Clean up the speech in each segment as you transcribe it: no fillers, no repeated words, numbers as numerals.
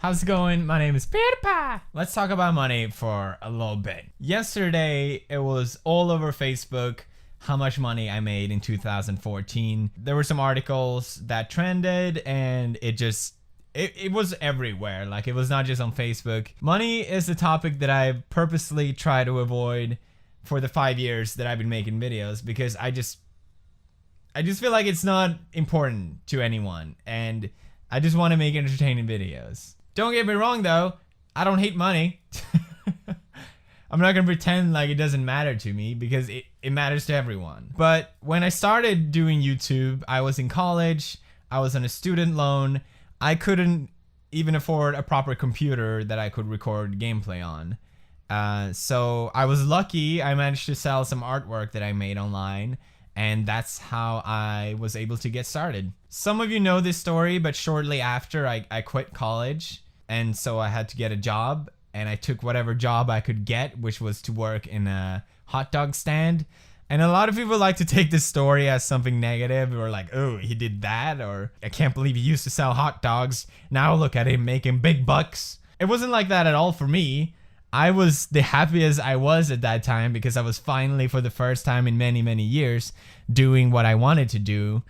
How's it going? My name is PewDiePie. Let's talk about money for a little bit. Yesterday, it was all over Facebook how much money I made in 2014. There were some articles that trended and it was everywhere. Like, it was not just on Facebook. Money is a topic that I purposely try to avoid for the 5 years that I've been making videos, because I just feel like it's not important to anyone, and I just want to make entertaining videos. Don't get me wrong though, I don't hate money. I'm not gonna pretend like it doesn't matter to me, because it matters to everyone. But when I started doing YouTube, I was in college, I was on a student loan, I couldn't even afford a proper computer that I could record gameplay on. So I was lucky, I managed to sell some artwork that I made online, and that's how I was able to get started. Some of you know this story, but shortly after I quit college, and so I had to get a job, and I took whatever job I could get, which was to work in a hot dog stand. And a lot of people like to take this story as something negative, or like, oh, he did that, or I can't believe he used to sell hot dogs, now look at him making big bucks. It wasn't like that at all for me. I was the happiest I was at that time, because I was finally, for the first time in many, many years, doing what I wanted to do.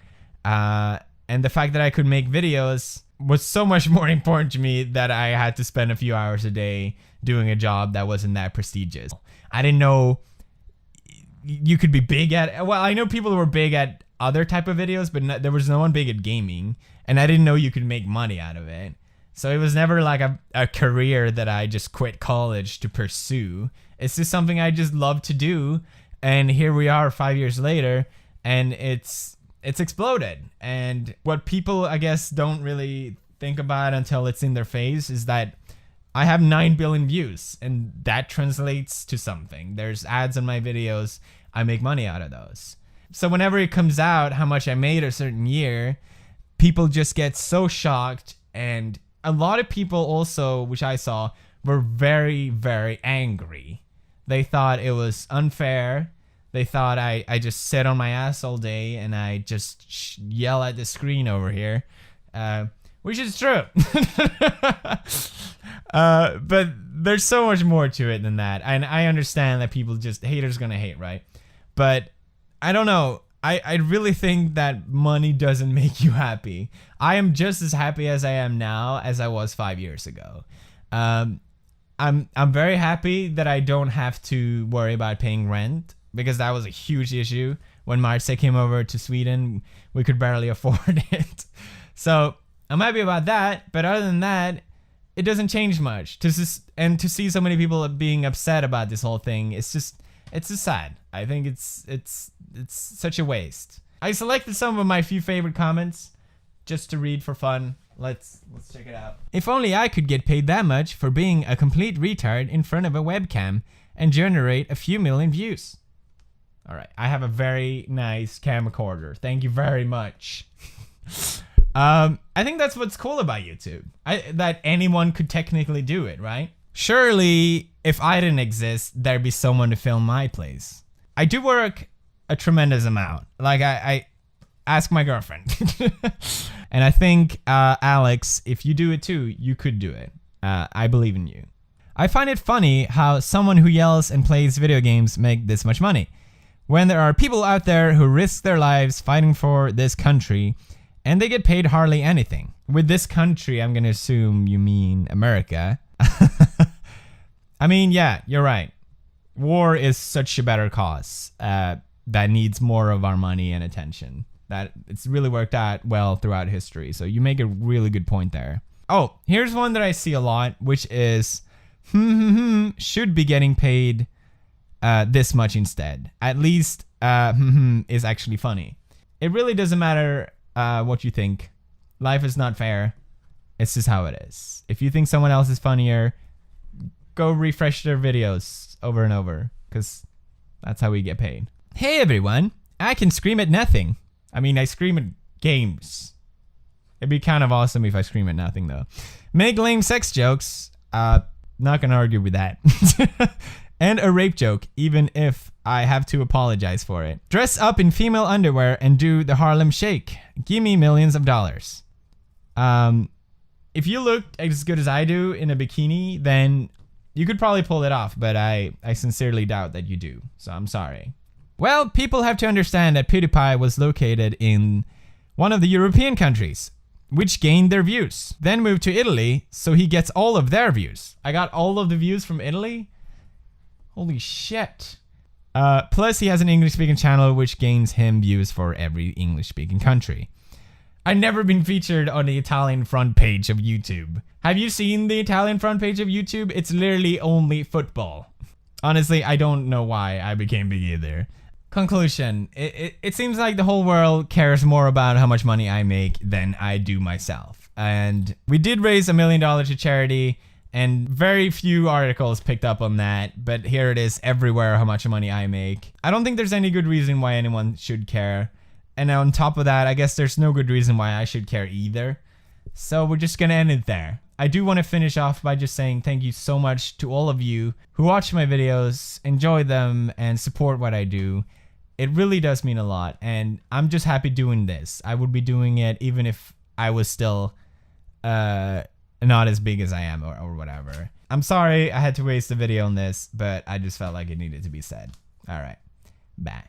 And the fact that I could make videos was so much more important to me that I had to spend a few hours a day doing a job that wasn't that prestigious. I didn't know you could be big at, well, I know people who were big at other type of videos, but there was no one big at gaming, and I didn't know you could make money out of it. So it was never like a career that I just quit college to pursue. It's just something I just love to do, and here we are 5 years later, and it's exploded. And what people, I guess, don't really think about until it's in their face is that I have 9 billion views, and that translates to something. There's ads on my videos, I make money out of those. So whenever it comes out how much I made a certain year, people just get so shocked, and a lot of people also, which I saw, were very, very angry. They thought it was unfair. They thought I just sit on my ass all day and I just yell at the screen over here, which is true. But there's so much more to it than that. And I understand that people just, haters gonna hate, right? But I don't know. I really think that money doesn't make you happy. I am just as happy as I am now as I was 5 years ago. I'm very happy that I don't have to worry about paying rent, because that was a huge issue. When Marce came over to Sweden, we could barely afford it. So I'm happy about that, but other than that, it doesn't change much. To see so many people being upset about this whole thing, it's just sad. I think it's such a waste. I selected some of my few favorite comments just to read for fun. Let's check it out. If only I could get paid that much for being a complete retard in front of a webcam and generate a few million views. All right, I have a very nice camcorder. Thank you very much. I think that's what's cool about YouTube. That anyone could technically do it, right? Surely, if I didn't exist, there'd be someone to film my place. I do work a tremendous amount. Like, I ask my girlfriend. And I think, Alex, if you do it too, you could do it. I believe in you. I find it funny how someone who yells and plays video games make this much money, when there are people out there who risk their lives fighting for this country, and they get paid hardly anything. With this country, I'm gonna assume you mean America. I mean, yeah, you're right. War is such a better cause that needs more of our money and attention. That it's really worked out well throughout history. So you make a really good point there. Oh, here's one that I see a lot, which is should be getting paid this much instead. At least is actually funny. It really doesn't matter what you think. Life is not fair. It's just how it is. If you think someone else is funnier, go refresh their videos over and over, because that's how we get paid. Hey everyone, I can scream at nothing. I mean, I scream at games. It'd be kind of awesome if I scream at nothing though. Make lame sex jokes. Not gonna argue with that. And a rape joke, even if I have to apologize for it. Dress up in female underwear and do the Harlem Shake. Give me millions of dollars. If you look as good as I do in a bikini, then you could probably pull it off, but I sincerely doubt that you do, so I'm sorry. Well, people have to understand that PewDiePie was located in one of the European countries, which gained their views. Then moved to Italy, so he gets all of their views. I got all of the views from Italy? Holy shit. Plus, he has an English-speaking channel, which gains him views for every English-speaking country. I've never been featured on the Italian front page of YouTube. Have you seen the Italian front page of YouTube? It's literally only football. Honestly, I don't know why I became big either. Conclusion. It seems like the whole world cares more about how much money I make than I do myself. And we did raise $1 million to charity, and very few articles picked up on that, but here it is everywhere how much money I make. I don't think there's any good reason why anyone should care. And on top of that, I guess there's no good reason why I should care either. So we're just gonna end it there. I do want to finish off by just saying thank you so much to all of you who watch my videos, enjoy them, and support what I do. It really does mean a lot, and I'm just happy doing this. I would be doing it even if I was still not as big as I am or whatever. I'm sorry I had to waste a video on this, but I just felt like it needed to be said. All right, bye.